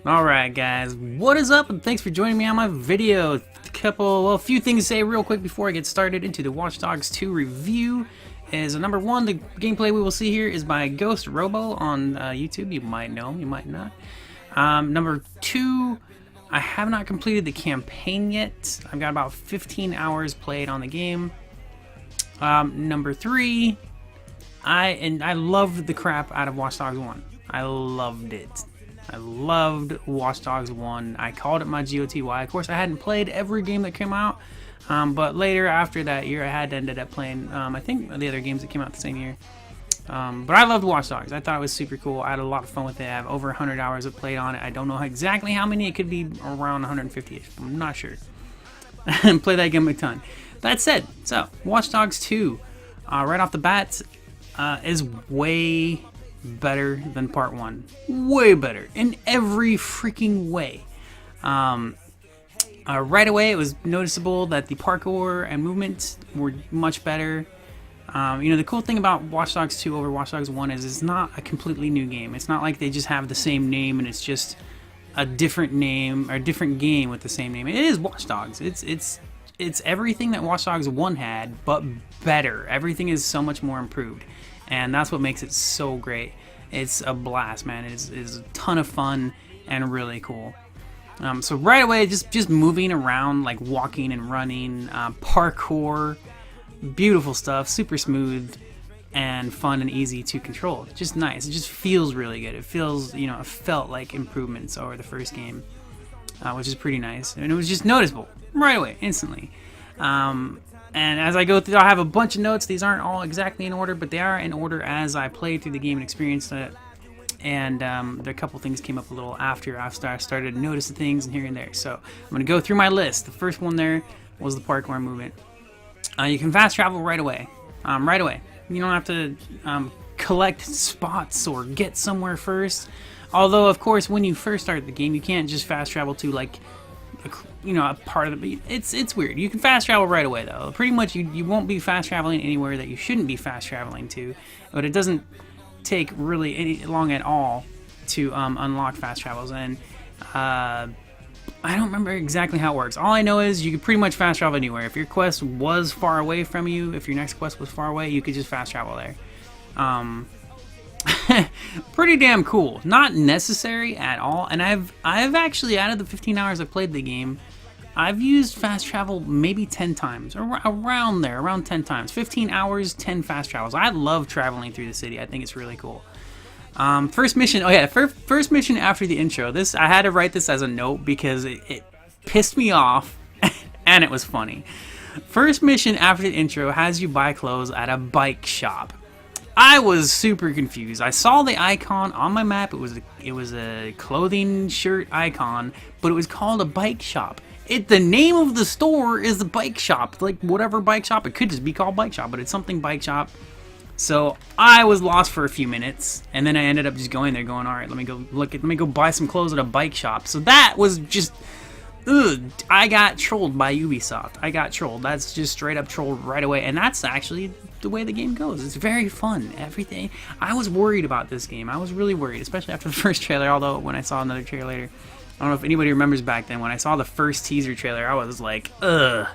Alright guys, what is up and thanks for joining me on my video. A few things to say real quick before I get started into the Watch Dogs 2 review is number one, the gameplay we will see here is by Ghost Robo on YouTube. You might know him, you might not. Number two, I have not completed the campaign yet. I've got about 15 hours played on the game. Number three, I loved the crap out of Watch Dogs 1. I loved it. I loved Watch Dogs 1. I called it my GOTY. Of course, I hadn't played every game that came out, but later after that year, I had ended up playing, I think, the other games that came out the same year. But I loved Watch Dogs. I thought it was super cool. I had a lot of fun with it. I have over 100 hours of played on it. I don't know exactly how many. It could be around 150-ish. I'm not sure. Play that game a ton. That said, so Watch Dogs 2, right off the bat, is way better than part 1. Way better in every freaking way. Right away it was noticeable that the parkour and movement were much better. The cool thing about Watch Dogs 2 over Watch Dogs 1 is it's not a completely new game. It's not like they just have the same name and it's just a different name or a different game with the same name. It is Watch Dogs. It's everything that Watch Dogs 1 had, but better. Everything is so much more improved. And that's what makes it so great. It's a blast, man. It's a ton of fun and really cool. So right away, just moving around, like walking and running, parkour, beautiful stuff, super smooth and fun and easy to control. Just nice. It just feels really good. It feels, it felt like improvements over the first game, which is pretty nice. And it was just noticeable right away, instantly. And as I go through, I have a bunch of notes. These aren't all exactly in order, but they are in order as I played through the game and experienced it. And there are a couple things came up a little after I started to notice the things and here and there. So I'm going to go through my list. The first one there was the parkour movement. You can fast travel right away. Right away. You don't have to collect spots or get somewhere first. Although, of course, when you first start the game, you can't just fast travel to, like, a part of the... It's weird. You can fast travel right away, though. Pretty much, you won't be fast traveling anywhere that you shouldn't be fast traveling to. But it doesn't take really any long at all to unlock fast travels. And I don't remember exactly how it works. All I know is you can pretty much fast travel anywhere. If your quest was far away from you, if your next quest was far away, you could just fast travel there. Pretty damn cool. Not necessary at all. And I've actually, out of the 15 hours I've played the game, I've used fast travel maybe 10 times. Around there, around 10 times. 15 hours, 10 fast travels. I love traveling through the city. I think it's really cool. First mission, first mission after the intro. This, I had to write this as a note because it pissed me off and it was funny. First mission after the intro has you buy clothes at a bike shop. I was super confused. I saw the icon on my map. It was a clothing shirt icon, but it was called a bike shop. The name of the store is the bike shop, like whatever bike shop. It could just be called bike shop, but it's something bike shop. So I was lost for a few minutes, and then I ended up just going there, going, all right, let me go buy some clothes at a bike shop. So that was just, I got trolled by Ubisoft. I got trolled. That's just straight up trolled right away, and that's actually the way the game goes. It's very fun. Everything. I was worried about this game. I was really worried, especially after the first trailer. Although when I saw another trailer later, I don't know if anybody remembers back then when I saw the first teaser trailer, I was like, ugh.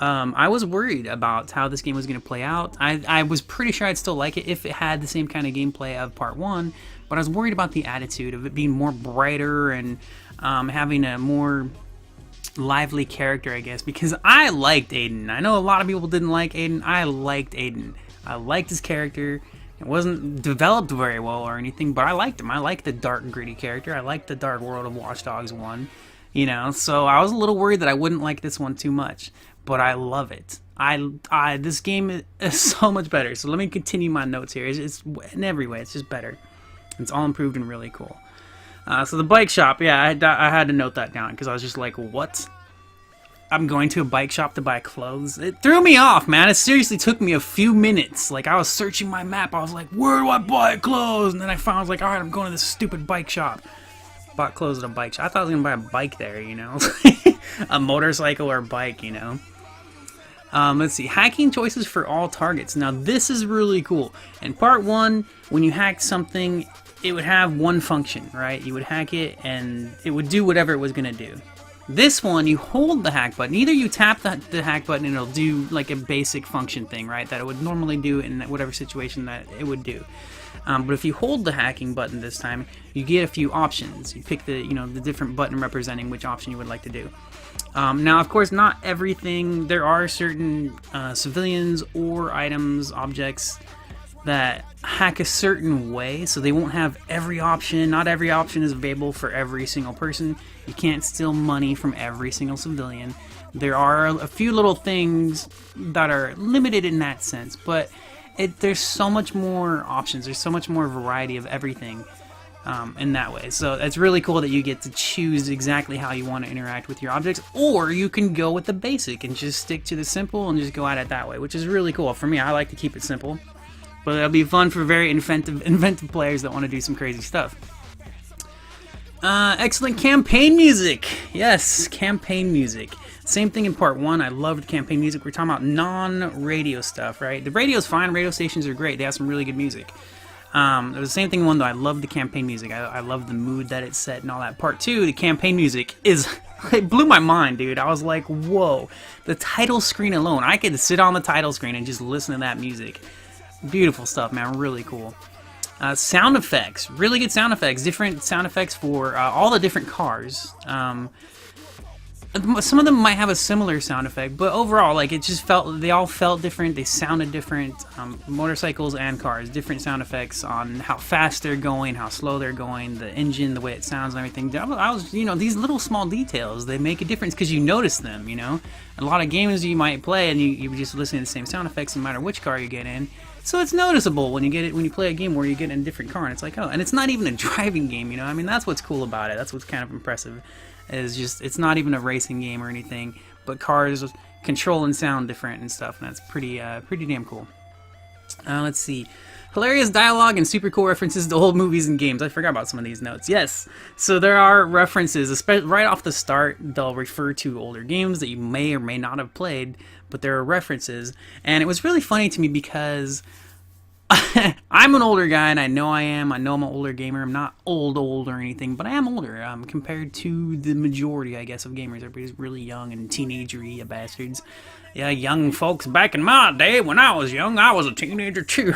I was worried about how this game was going to play out. I was pretty sure I'd still like it if it had the same kind of gameplay of part 1, but I was worried about the attitude of it being more brighter and having a more lively character, I guess, because I liked Aiden. I know a lot of people didn't like Aiden. I liked Aiden. I liked his character. It wasn't developed very well or anything, but I liked him. I liked the dark and gritty character. I liked the dark world of Watch Dogs 1. So I was a little worried that I wouldn't like this one too much, but I love it. This game is so much better. So let me continue my notes here. It's in every way, it's just better. It's all improved and really cool. So the bike shop, yeah, I had to note that down because I was just like, what? I'm going to a bike shop to buy clothes? It threw me off, man. It seriously took me a few minutes. Like, I was searching my map. I was like, where do I buy clothes? And then I was like, all right, I'm going to this stupid bike shop. Bought clothes at a bike shop. I thought I was going to buy a bike there, a motorcycle or a bike, Let's see. Hacking choices for all targets. Now, this is really cool. In part 1, when you hacked something, it would have one function, right? You would hack it, and it would do whatever it was going to do. This one, you hold the hack button. Either you tap the hack button and it'll do like a basic function thing, right? That it would normally do in whatever situation that it would do. But if you hold the hacking button this time, you get a few options. You pick the different button representing which option you would like to do. Now, of course, not everything. There are certain civilians or items, objects that hack a certain way, so they won't have every option. Not every option is available for every single person. You can't steal money from every single civilian. There are a few little things that are limited in that sense, but there's so much more options. There's so much more variety of everything in that way. So it's really cool that you get to choose exactly how you want to interact with your objects, or you can go with the basic and just stick to the simple and just go at it that way, which is really cool. For me, I like to keep it simple. But it'll be fun for very inventive players that want to do some crazy stuff. Excellent campaign music. Yes, campaign music. Same thing in part 1. I loved campaign music. We're talking about non-radio stuff, right? The radio's fine. Radio stations are great. They have some really good music. It was the same thing in 1, though. I loved the campaign music. I loved the mood that it set and all that. Part 2, the campaign music it blew my mind, dude. I was like, whoa. The title screen alone. I could sit on the title screen and just listen to that music. Beautiful stuff, man. Really cool. Sound effects. Really good sound effects. Different sound effects for all the different cars. Some of them might have a similar sound effect, but overall, like, it just they all felt different. They sounded different. Motorcycles and cars, different sound effects on how fast they're going, how slow they're going, the engine, the way it sounds and everything. I was, these little small details, they make a difference because you notice them, A lot of games you might play and you just listen to the same sound effects no matter which car you get in. So it's noticeable when you play a game where you get in a different car, and it's like, oh, and it's not even a driving game, I mean, that's what's cool about it. That's what's kind of impressive. Is just, it's not even a racing game or anything, but cars control and sound different and stuff, and that's pretty damn cool. Let's see. Hilarious dialogue and super cool references to old movies and games. I forgot about some of these notes. Yes, so there are references, especially right off the start. They'll refer to older games that you may or may not have played, but there are references, and it was really funny to me because I'm an older guy, and I know I'm an older gamer. I'm not old or anything, but I am older compared to the majority, I guess, of gamers. Everybody's really young and teenagery, you bastards. Yeah, young folks, back in my day when I was young, I was a teenager too.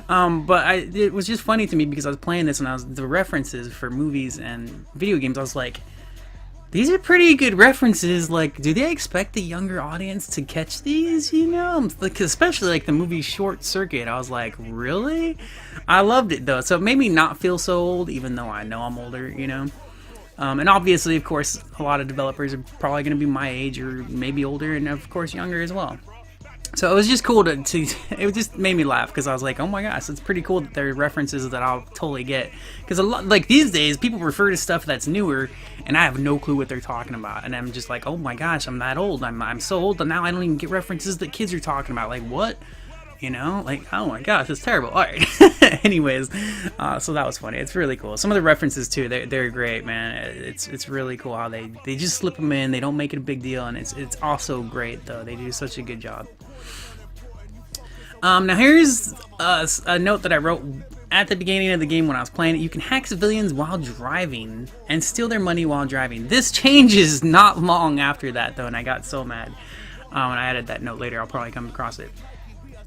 But it was just funny to me because I was playing this, and the references for movies and video games, I was like, these are pretty good references. Like, do they expect the younger audience to catch these, Like, especially like the movie Short Circuit. I was like, really? I loved it, though. So it made me not feel so old, even though I know I'm older, And obviously, of course, a lot of developers are probably going to be my age or maybe older, and of course younger as well. So it was just cool to it just made me laugh because I was like, oh my gosh, it's pretty cool that there are references that I'll totally get. Because like these days, people refer to stuff that's newer, and I have no clue what they're talking about. And I'm just like, oh my gosh, I'm that old. I'm so old that now I don't even get references that kids are talking about. Like, what? Like, oh my gosh, it's terrible. All right. Anyways, so that was funny. It's really cool. Some of the references too, they're great, man. It's really cool how they just slip them in. They don't make it a big deal, and it's also great though. They do such a good job. Now here's a note that I wrote at the beginning of the game when I was playing it. You can hack civilians while driving and steal their money while driving. This changes not long after that though, and I got so mad. And I added that note later. I'll probably come across it.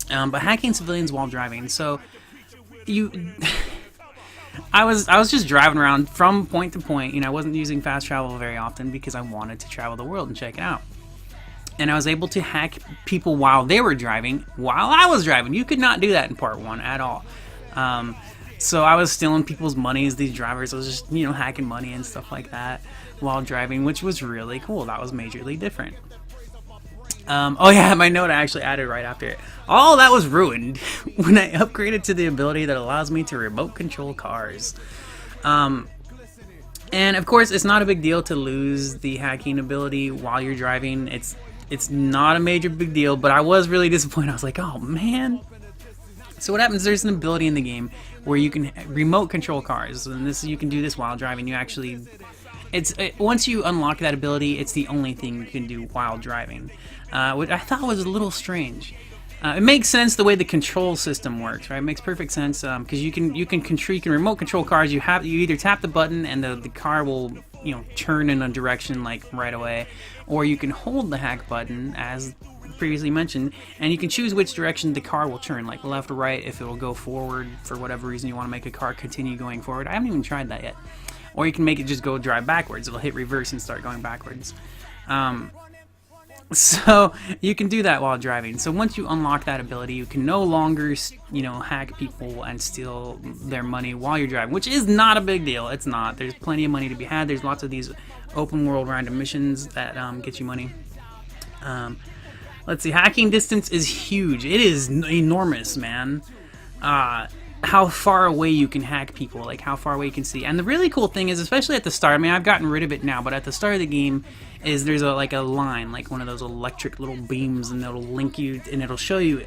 But hacking civilians while driving. So I was just driving around from point to point. I wasn't using fast travel very often because I wanted to travel the world and check it out. And I was able to hack people while they were driving, while I was driving. You could not do that in part 1 at all. So I was stealing people's money as these drivers. I was just, hacking money and stuff like that while driving, which was really cool. That was majorly different. Oh yeah, my note I actually added right after it. All that was ruined when I upgraded to the ability that allows me to remote control cars. And of course, it's not a big deal to lose the hacking ability while you're driving. It's not a major big deal, but I was really disappointed. I was like, oh man. So what happens, there's an ability in the game where you can remote control cars, and you can do this while driving. You actually, once you unlock that ability, it's the only thing you can do while driving, which I thought was a little strange. It makes sense the way the control system works, right? It makes perfect sense because you can remote control cars. You either tap the button and the car will turn in a direction like right away, or you can hold the hack button as previously mentioned, and you can choose which direction the car will turn, like left or right, if it will go forward for whatever reason you want to make a car continue going forward. I haven't even tried that yet. Or you can make it just go drive backwards. It'll hit reverse and start going backwards. So you can do that while driving. So once you unlock that ability, you can no longer, hack people and steal their money while you're driving, which is not a big deal. It's not. There's plenty of money to be had. There's lots of these open world random missions that get you money. Let's see. Hacking distance is huge. It is enormous, man. How far away you can hack people, like how far away you can see. And the really cool thing is, especially at the start, I mean, I've gotten rid of it now, but at the start of the game is there's a line, like one of those electric little beams, and it'll link you and it'll show you.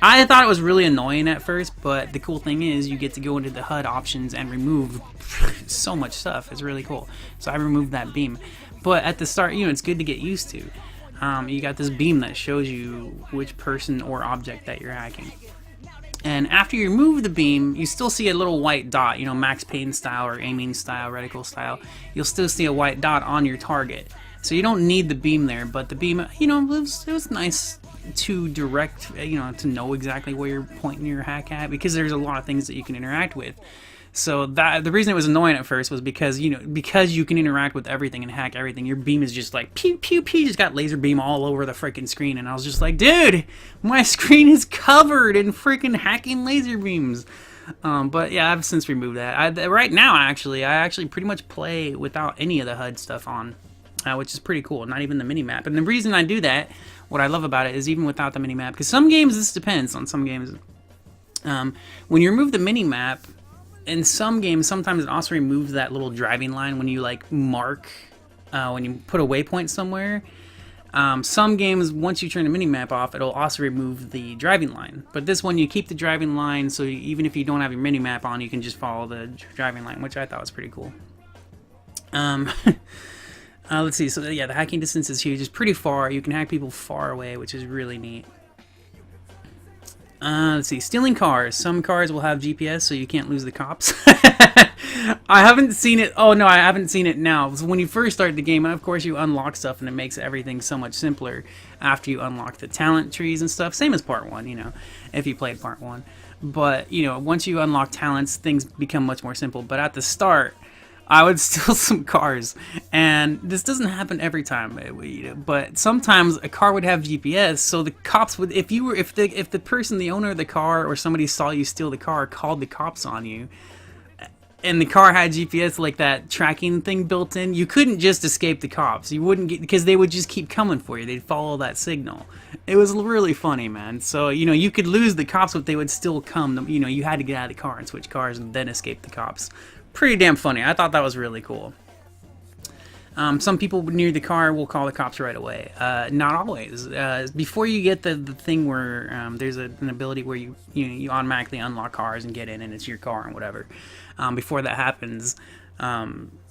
I thought it was really annoying at first, but the cool thing is you get to go into the HUD options and remove so much stuff. It's really cool. So I removed that beam. But at the start, it's good to get used to. You got this beam that shows you which person or object that you're hacking. And after you remove the beam, you still see a little white dot, Max Payne style or aiming style, reticle style. You'll still see a white dot on your target. So you don't need the beam there, but the beam, it was nice to direct, to know exactly where you're pointing your hack at, because there's a lot of things that you can interact with. So the reason it was annoying at first was because you can interact with everything and hack everything. Your beam is just like pew pew pew, just got laser beam all over the freaking screen, and I was just like, dude, my screen is covered in freaking hacking laser beams. But yeah, I've since removed that. Right now, I actually pretty much play without any of the HUD stuff on, which is pretty cool. Not even the mini map. And the reason I do that, what I love about it, is even without the mini map, because some games, this depends on some games. When you remove the mini map, in some games, sometimes it also removes that little driving line when you mark, when you put a waypoint somewhere. Some games, once you turn the minimap off, it'll also remove the driving line. But this one, you keep the driving line, so even if you don't have your minimap on, you can just follow the driving line, which I thought was pretty cool. Let's see. So yeah, the hacking distance is huge. It's pretty far. You can hack people far away, which is really neat. Let's see, stealing cars. Some cars will have GPS, so you can't lose the cops. I haven't seen it. Oh no, I haven't seen it now. So when you first start the game, of course you unlock stuff, and it makes everything so much simpler after you unlock the talent trees and stuff. Same as part 1, if you played part 1. But, once you unlock talents, things become much more simple. But at the start, I would steal some cars, and this doesn't happen every time, but sometimes a car would have GPS, so the cops would, if the person, the owner of the car, or somebody saw you steal the car, called the cops on you, and the car had GPS, like that tracking thing built in, you couldn't just escape the cops. You wouldn't get, because they would just keep coming for you. They'd follow that signal. It was really funny, man. So, you could lose the cops, but they would still come. You had to get out of the car and switch cars and then escape the cops. Pretty damn funny. I thought that was really cool. Some people near the car will call the cops right away. Not always. Before you get the thing where there's an ability where you automatically unlock cars and get in, and it's your car and whatever. Before that happens,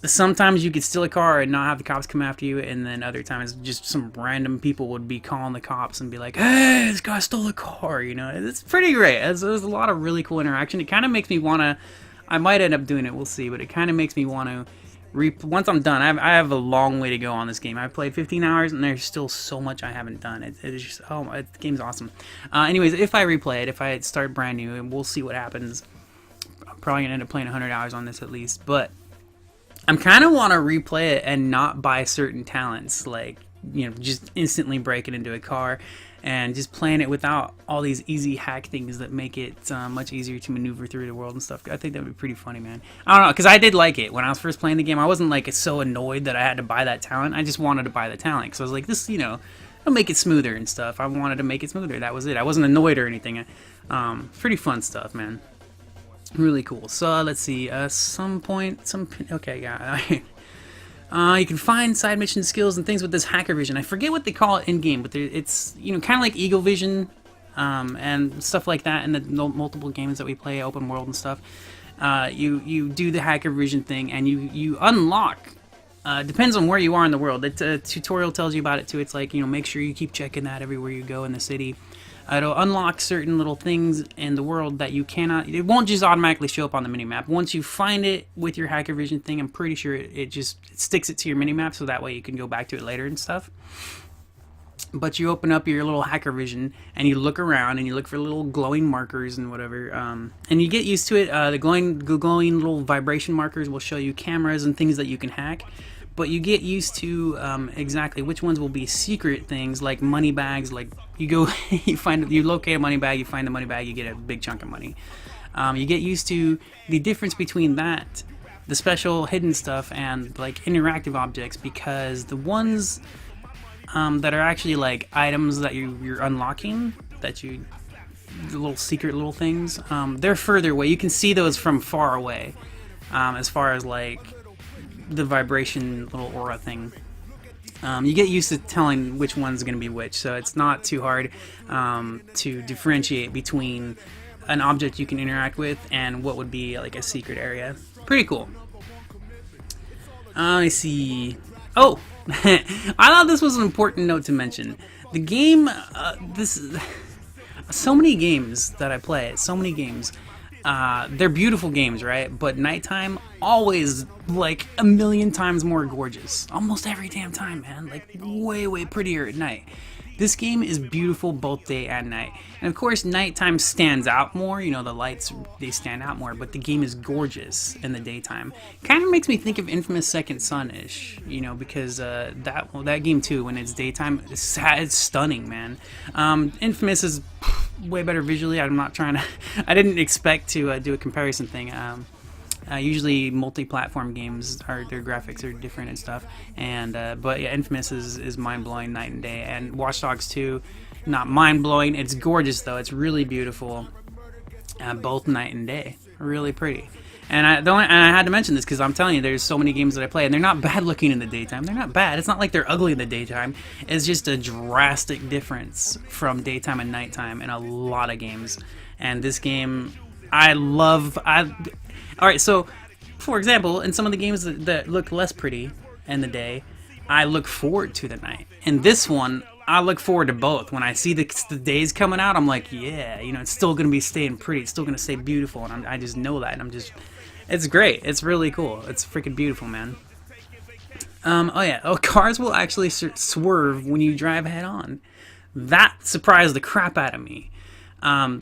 sometimes you could steal a car and not have the cops come after you, and then other times just some random people would be calling the cops and be like, "Hey, this guy stole a car." It's pretty great. There's a lot of really cool interaction. It kind of makes me want to. I might end up doing it, we'll see, but it kind of makes me want to, once I'm done, I have a long way to go on this game. I've played 15 hours, and there's still so much I haven't done. It is just, the game's awesome. Anyways, if I replay it, if I start brand new, and we'll see what happens. I'm probably going to end up playing 100 hours on this at least, but I'm kind of want to replay it and not buy certain talents, like, just instantly break it into a car, and just playing it without all these easy hack things that make it much easier to maneuver through the world and stuff. I think that would be pretty funny, man. I don't know, because I did like it. When I was first playing the game, I wasn't so annoyed that I had to buy that talent. I just wanted to buy the talent, because I was like, this, it'll make it smoother and stuff. I wanted to make it smoother. That was it. I wasn't annoyed or anything. Pretty fun stuff, man. Really cool. So, let's see. Okay, yeah. You can find side mission skills and things with this hacker vision. I forget what they call it in game, but it's kind of like Eagle Vision and stuff like that in the multiple games that we play, open world and stuff. You do the hacker vision thing, and you unlock. Depends on where you are in the world. The tutorial tells you about it too. It's like, make sure you keep checking that everywhere you go in the city. It'll unlock certain little things in the world that you cannot. It won't just automatically show up on the minimap. Once you find it with your hacker vision thing, I'm pretty sure it sticks it to your minimap, so that way you can go back to it later and stuff. But you open up your little hacker vision and you look around and you look for little glowing markers and whatever, and you get used to it. The glowing little vibration markers will show you cameras and things that you can hack, but you get used to exactly which ones will be secret things, like money bags. Like you go, you locate a money bag, you find the money bag, you get a big chunk of money. You get used to the difference between that, the special hidden stuff, and like interactive objects, because the ones that are actually like items that you're unlocking, the little secret little things, they're further away. You can see those from far away, as far as like the vibration little aura thing. You get used to telling which one's going to be which, so it's not too hard to differentiate between an object you can interact with and what would be like a secret area. Pretty cool. I see. Oh, I thought this was an important note to mention. The game, so many games that I play, so many games, they're beautiful games, right? But nighttime, always like a million times more gorgeous. Almost every damn time, man. Like way, way prettier at night. This game is beautiful both day and night. And of course, nighttime stands out more. You know, the lights, they stand out more, but the game is gorgeous in the daytime. Kind of makes me think of Infamous Second Son-ish, you know, because that game too, when it's daytime, it's stunning, man. Infamous is way better visually. I'm not trying to, I didn't expect to do a comparison thing. Usually multi-platform games, their graphics are different and stuff, and but yeah, Infamous is mind-blowing night and day, and Watch Dogs 2, not mind-blowing, it's gorgeous though, it's really beautiful, both night and day, really pretty. And I had to mention this because I'm telling you, there's so many games that I play, and they're not bad looking in the daytime. They're not bad. It's not like they're ugly in the daytime. It's just a drastic difference from daytime and nighttime in a lot of games. And this game, Alright, so, for example, in some of the games that look less pretty in the day, I look forward to the night. In this one, I look forward to both. When I see the days coming out, I'm like, yeah, you know, it's still going to be staying pretty. It's still going to stay beautiful, and I just know that. And it's great. It's really cool. It's freaking beautiful, man. Oh yeah, cars will actually swerve when you drive head on. That surprised the crap out of me. I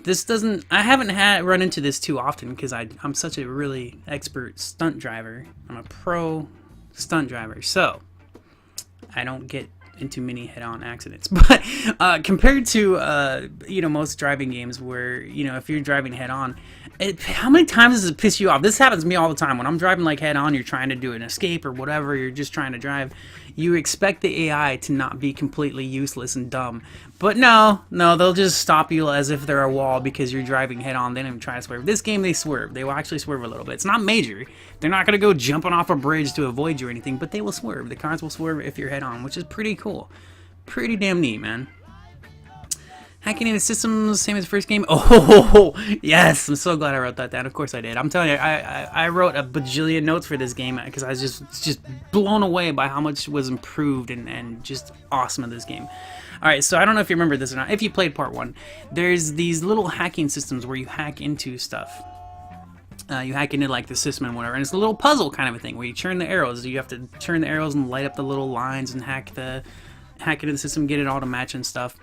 haven't run into this too often because I'm such a really expert stunt driver. I'm a pro stunt driver, so I don't get into many head-on accidents. But compared to you know, most driving games where, you know, if you're driving head-on, how many times does it piss you off? This happens to me all the time. When I'm driving like head-on, you're trying to do an escape or whatever, you're just trying to drive, you expect the AI to not be completely useless and dumb. But no, they'll just stop you as if they're a wall because you're driving head-on. They don't even try to swerve. This game, they swerve. They will actually swerve a little bit. It's not major. They're not going to go jumping off a bridge to avoid you or anything, but they will swerve. The cars will swerve if you're head-on, which is pretty cool. Pretty damn neat, man. Hacking into systems, same as the first game. Oh, yes! I'm so glad I wrote that down. Of course I did. I'm telling you, I wrote a bajillion notes for this game because I was just blown away by how much was improved and just awesome in this game. Alright, so I don't know if you remember this or not. If you played part 1, there's these little hacking systems where you hack into stuff. You hack into like the system and whatever, and it's a little puzzle kind of a thing where you turn the arrows. You have to turn the arrows and light up the little lines and hack into the system, get it all to match and stuff.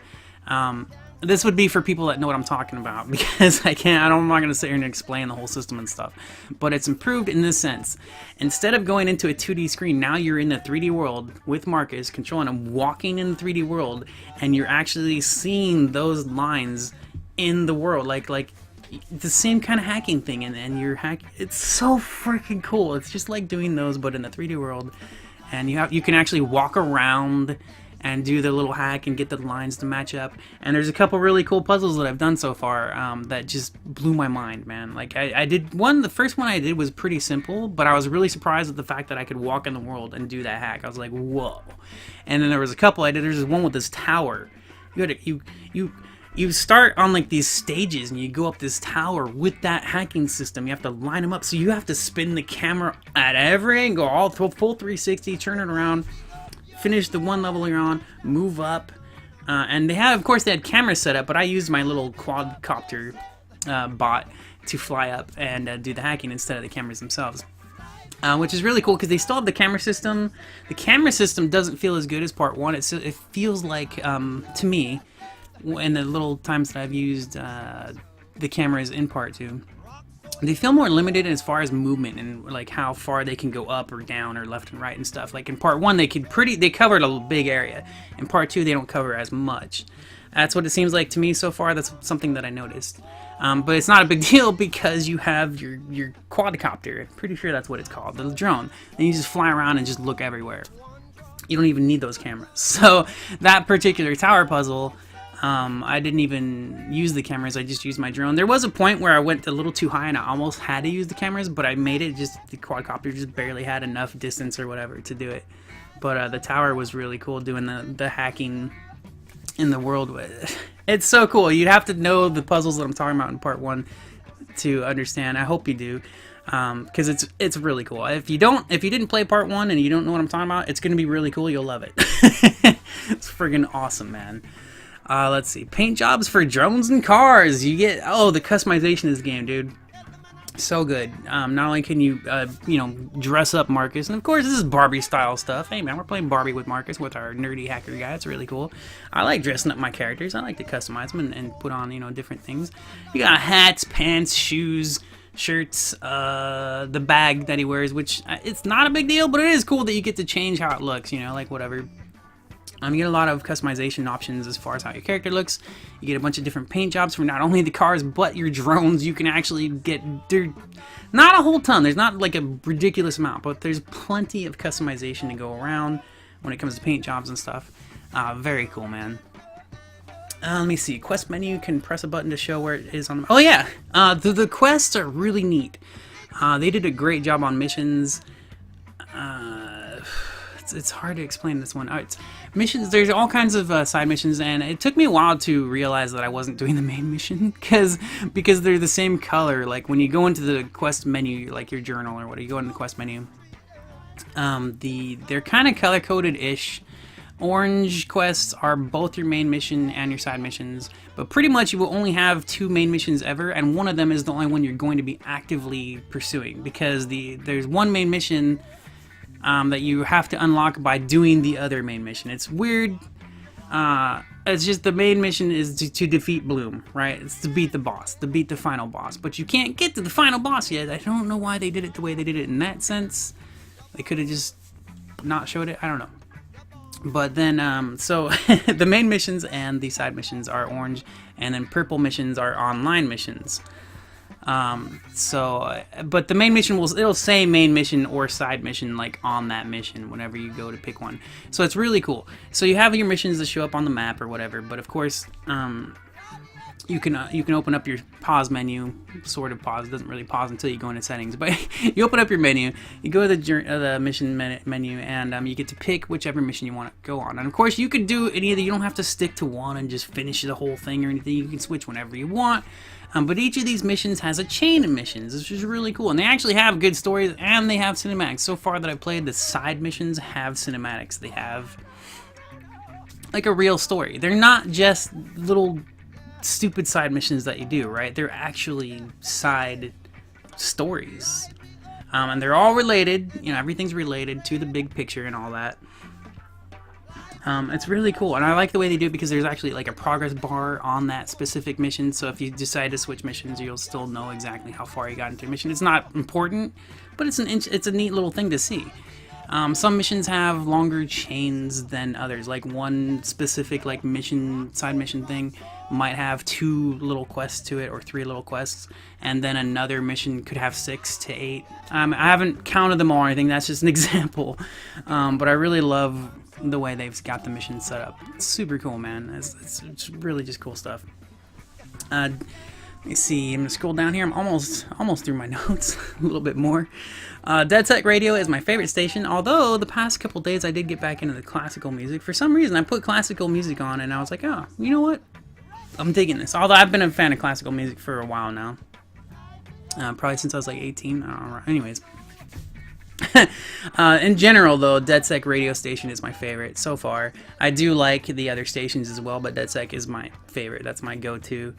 This would be for people that know what I'm talking about, because I'm not going to sit here and explain the whole system and stuff. But it's improved in this sense. Instead of going into a 2D screen, now you're in the 3D world with Marcus, controlling him, walking in the 3D world, and you're actually seeing those lines in the world, like the same kind of hacking thing, and you're hacking. It's so freaking cool. It's just like doing those, but in the 3D world, and you can actually walk around and do the little hack and get the lines to match up. And there's a couple really cool puzzles that I've done so far that just blew my mind, man. Like I did one, the first one I did was pretty simple, but I was really surprised at the fact that I could walk in the world and do that hack. I was like, whoa. And then there was a couple I did. There's one with this tower. You start on like these stages and you go up this tower with that hacking system. You have to line them up, so you have to spin the camera at every angle, full 360, turn it around, finish the one level you're on, move up, And they had, of course, they had cameras set up, but I used my little quadcopter bot to fly up and do the hacking instead of the cameras themselves. Which is really cool because they still have the camera system. The camera system doesn't feel as good as part 1. It feels like, to me, in the little times that I've used the cameras in part 2, they feel more limited as far as movement and like how far they can go up or down or left and right and stuff. Like in part 1, they covered a big area. In part 2, they don't cover as much. That's what it seems like to me so far. That's something that I noticed. But it's not a big deal because you have your quadcopter. I'm pretty sure that's what it's called, the drone. And you just fly around and just look everywhere. You don't even need those cameras. So that particular tower puzzle, I didn't even use the cameras. I just used my drone. There was a point where I went a little too high and I almost had to use the cameras, but I made it just, the quadcopter just barely had enough distance or whatever to do it. But the tower was really cool doing the hacking in the world with. It's so cool. You'd have to know the puzzles that I'm talking about in part 1 to understand. I hope you do, because it's really cool. If you didn't play part 1 and you don't know what I'm talking about, it's gonna be really cool. You'll love it. It's friggin' awesome, man. Let's see, paint jobs for drones and cars. You get the customization of this game, dude. So good. Not only can you, dress up Marcus, and of course this is Barbie style stuff. Hey man, we're playing Barbie with Marcus with our nerdy hacker guy. It's really cool. I like dressing up my characters. I like to customize them and put on, different things. You got hats, pants, shoes, shirts, the bag that he wears, which it's not a big deal, but it is cool that you get to change how it looks, like whatever. You get a lot of customization options as far as how your character looks. You get a bunch of different paint jobs for not only the cars, but your drones. You can actually get, not a whole ton. There's not like a ridiculous amount, but there's plenty of customization to go around when it comes to paint jobs and stuff. Very cool, man. Let me see. Quest menu, can press a button to show where it is on the... Oh, yeah. The quests are really neat. They did a great job on missions. It's hard to explain this one. It's missions. There's all kinds of side missions, and it took me a while to realize that I wasn't doing the main mission because they're the same color. Like when you go into the quest menu, like your journal or whatever, you go into the quest menu. They're kind of color coded ish. Orange quests are both your main mission and your side missions, but pretty much you will only have 2 main missions ever, and one of them is the only one you're going to be actively pursuing because there's one main mission that you have to unlock by doing the other main mission. It's weird. It's just the main mission is to defeat Bloom, right? It's to beat the boss, to beat the final boss. But you can't get to the final boss yet. I don't know why they did it the way they did it in that sense. They could have just not showed it. I don't know. But then, so the main missions and the side missions are orange, and then purple missions are online missions. But the main mission it'll say main mission or side mission like on that mission whenever you go to pick one. So it's really cool. So you have your missions that show up on the map or whatever, but of course, you can open up your pause menu, sort of pause. It doesn't really pause until you go into settings, but you open up your menu, you go to the mission menu, and you get to pick whichever mission you want to go on. And of course, you could do any of the. You don't have to stick to one and just finish the whole thing or anything. You can switch whenever you want. But each of these missions has a chain of missions, which is really cool. And they actually have good stories, and they have cinematics. So far that I've played, the side missions have cinematics. They have like a real story. They're not just little stupid side missions that you do, right? They're actually side stories. And they're all related. Everything's related to the big picture and all that. It's really cool, and I like the way they do it because there's actually like a progress bar on that specific mission, so if you decide to switch missions, you'll still know exactly how far you got into a mission. It's not important, but it's a neat little thing to see. Some missions have longer chains than others, like one specific like side mission thing might have 2 little quests to it or 3 little quests, and then another mission could have 6 to 8. I haven't counted them all or anything, that's just an example, but I really love the way they've got the mission set up. It's super cool, man. It's really just cool stuff. Let me see. I'm gonna scroll down here. I'm almost through my notes. A little bit more. Dead Tech Radio is my favorite station. Although the past couple days I did get back into the classical music. For some reason, I put classical music on, and I was like, oh, you know what? I'm digging this. Although I've been a fan of classical music for a while now. Probably since I was like 18. I don't know. Anyways. In general, though, DedSec radio station is my favorite so far. I do like the other stations as well, but DedSec is my favorite. That's my go-to.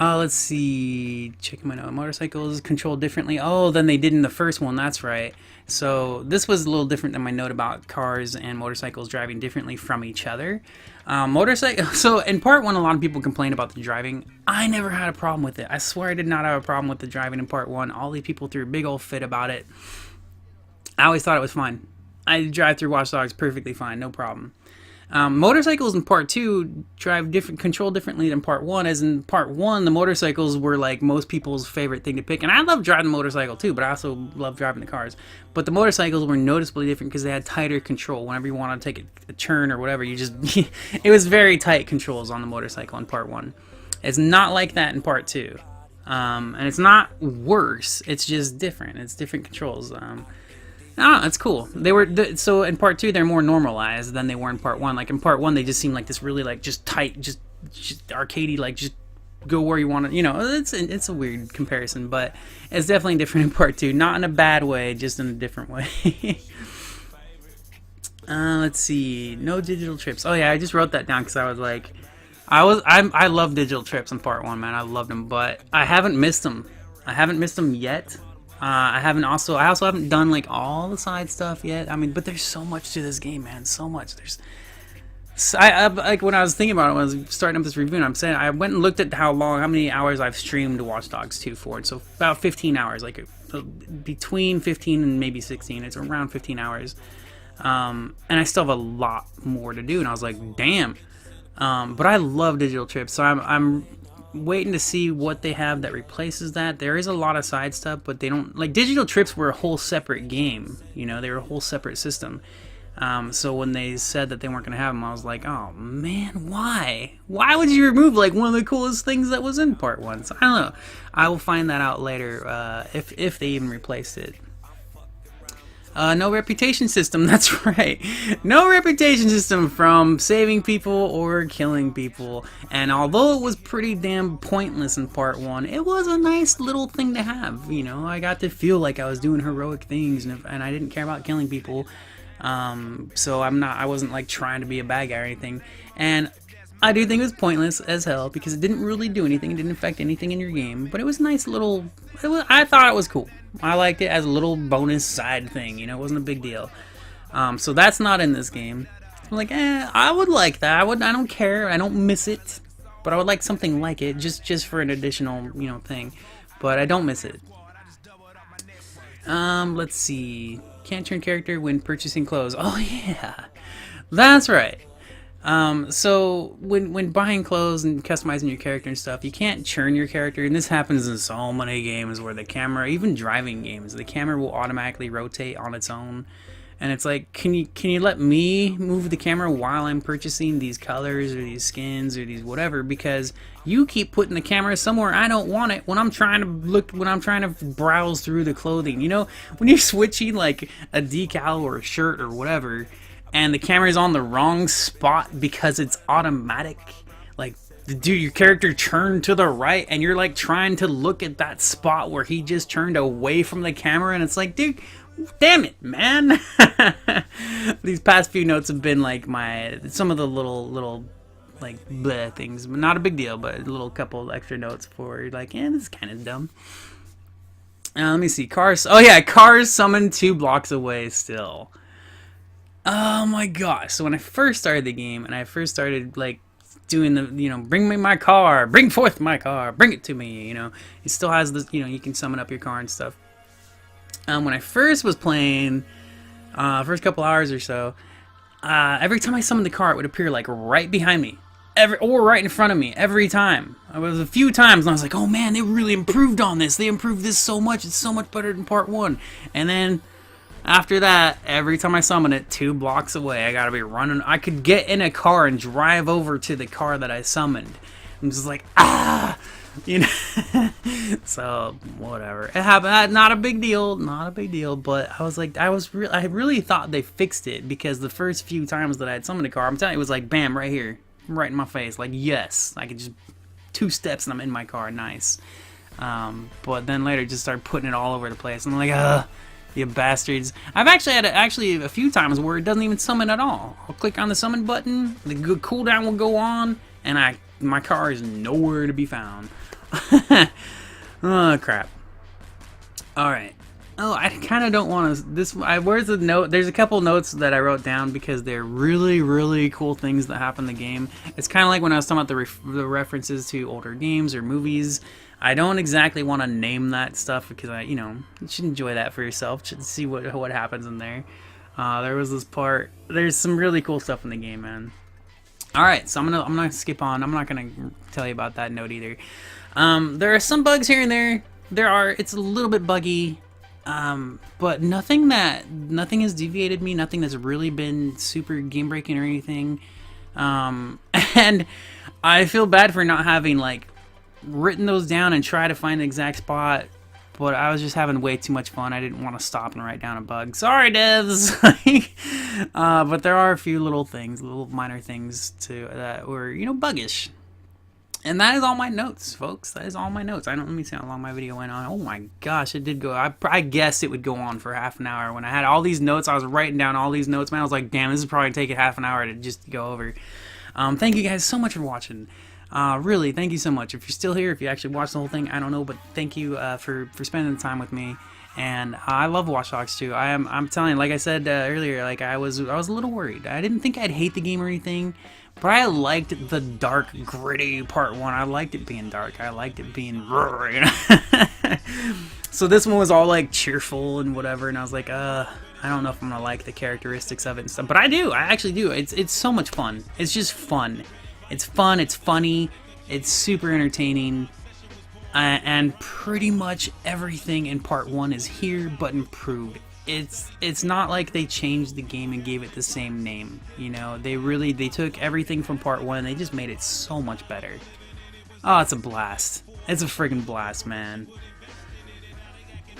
Let's see. Checking my note. Motorcycles controlled differently. Oh, than they did in the first one. That's right. So this was a little different than my note about cars and motorcycles driving differently from each other. So in part one, a lot of people complained about the driving. I never had a problem with it. I swear I did not have a problem with the driving in part one. All these people threw a big old fit about it. I always thought it was fine. I drive through Watch Dogs perfectly fine, no problem. Motorcycles in part 2 control differently than part 1, as in part 1 the motorcycles were like most people's favorite thing to pick, and I love driving the motorcycle too, but I also love driving the cars. But the motorcycles were noticeably different because they had tighter control. Whenever you want to take a turn or whatever, you just it was very tight controls on the motorcycle in part 1. It's not like that in part 2, and it's not worse, it's just different. It's different controls. It's cool. So in part 2 they're more normalized than they were in part 1. Like in part 1 they just seem like this really like just tight, just arcadey, like just go where you want to. You know, it's a weird comparison, but it's definitely different in part 2. Not in a bad way, just in a different way. Let's see. No digital trips. Oh yeah, I just wrote that down because I was like, I love digital trips in part 1, man. I loved them, but I haven't missed them. I haven't missed them yet. I also haven't done like all the side stuff yet. I mean, but there's so much to this game, man. So much. I like when I was thinking about it when I was starting up this review, and I'm saying I went and looked at how many hours I've streamed Watch Dogs 2 for, and so about 15 hours, like between 15 and maybe 16. It's around 15 hours, and I still have a lot more to do. And I was like, damn. But I love digital trips, so I'm waiting to see what they have that replaces that. There is a lot of side stuff, but they don't, like, digital trips were a whole separate game, you know, they were a whole separate system. So when they said that they weren't going to have them, I was like, oh man, why would you remove like one of the coolest things that was in part 1? So I don't know, I will find that out later, if they even replaced it. No reputation system, that's right. No reputation system from saving people or killing people. And although it was pretty damn pointless in part 1, it was a nice little thing to have. You know, I got to feel like I was doing heroic things, and I didn't care about killing people. So I wasn't like trying to be a bad guy or anything. And I do think it was pointless as hell because it didn't really do anything. It didn't affect anything in your game. But it was a nice little... I thought it was cool. I liked it as a little bonus side thing. You know, it wasn't a big deal. So that's not in this game. I'm like, I would like that. I don't care. I don't miss it. But I would like something like it, just for an additional, you know, thing. But I don't miss it. Let's see. Can't turn character when purchasing clothes. Oh yeah, that's right. So when buying clothes and customizing your character and stuff, you can't churn your character, and this happens in so many games where the camera, even driving games, the camera will automatically rotate on its own, and it's like, can you let me move the camera while I'm purchasing these colors or these skins or these whatever, because you keep putting the camera somewhere I don't want it when I'm trying to browse through the clothing. You know, when you're switching like a decal or a shirt or whatever, and the camera's on the wrong spot because it's automatic. Like, dude, your character turned to the right, and you're like trying to look at that spot where he just turned away from the camera, and it's like, dude, damn it, man. These past few notes have been like some of the little like bleh things, but not a big deal, but a little couple extra notes for like, this is kind of dumb. Let me see, cars. Oh yeah, cars summoned 2 blocks away still. Oh my gosh. So when I first started the game and I first started like doing the, you know, bring me my car, bring forth my car, bring it to me, you know, it still has this, you know, you can summon up your car and stuff. When I first was playing, first couple hours or so, every time I summoned the car, it would appear like right behind me, or right in front of me every time. It was a few times and I was like, oh man, they really improved on this. They improved this so much. It's so much better than part 1. And then after that, every time I summon it, 2 blocks away, I gotta be running. I could get in a car and drive over to the car that I summoned. I'm just like, you know. So whatever, it happened. Not a big deal, But I was like, I really thought they fixed it, because the first few times that I had summoned a car, I'm telling you, it was like, bam, right here, right in my face. Like, yes, I could just 2 steps and I'm in my car. Nice. But then later, just started putting it all over the place. And I'm like, You bastards. I've actually had a few times where it doesn't even summon at all. I'll click on the summon button, the good cooldown will go on, and my car is nowhere to be found. Oh, crap. Alright. Oh, I kind of don't want to... where's the note? There's a couple notes that I wrote down because they're really, really cool things that happen in the game. It's kind of like when I was talking about the references to older games or movies. I don't exactly want to name that stuff because you should enjoy that for yourself. Should see what happens in there. There was this part. There's some really cool stuff in the game, man. All right, so I'm gonna skip on. I'm not gonna tell you about that note either. There are some bugs here and there. It's a little bit buggy. But nothing has deviated me, nothing that's really been super game breaking or anything. And I feel bad for not having like written those down and try to find the exact spot, but I was just having way too much fun. I didn't want to stop and write down a bug. Sorry, devs. But there are a few little minor things that were, buggish. And that is all my notes, folks. That is all my notes. Let me see how long my video went on. Oh my gosh, it did go. I guess it would go on for half an hour. When I had all these notes, I was writing down all these notes, man. I was like, damn, this is probably taking half an hour to just go over. Thank you guys so much for watching. Really, thank you so much. If you're still here, if you actually watched the whole thing, I don't know, but thank you for spending the time with me. And I love Watch Dogs 2. I'm telling you, like I said earlier, like I was a little worried. I didn't think I'd hate the game or anything. But I liked the dark, gritty part 1. I liked it being dark. I liked it being So this one was all like cheerful and whatever, and I was like, I don't know if I'm gonna like the characteristics of it and stuff. But I do. I actually do. It's so much fun. It's just fun. It's fun. It's funny. It's super entertaining. And pretty much everything in part 1 is here, but improved. It's not like they changed the game and gave it the same name, they took everything from part 1 and they just made it so much better. Oh, it's a blast. It's a friggin' blast, man.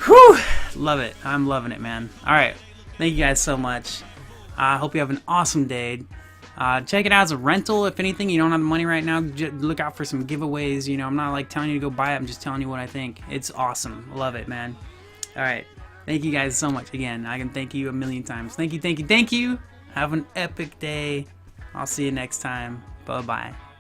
Whew, love it. I'm loving it, man. Alright, thank you guys so much. I hope you have an awesome day. Check it out as a rental. If anything, you don't have the money right now, look out for some giveaways. I'm not like telling you to go buy it, I'm just telling you what I think. It's awesome. Love it, man. Alright. Thank you guys so much. Again, I can thank you a million times. Thank you, thank you, thank you. Have an epic day. I'll see you next time. Bye-bye.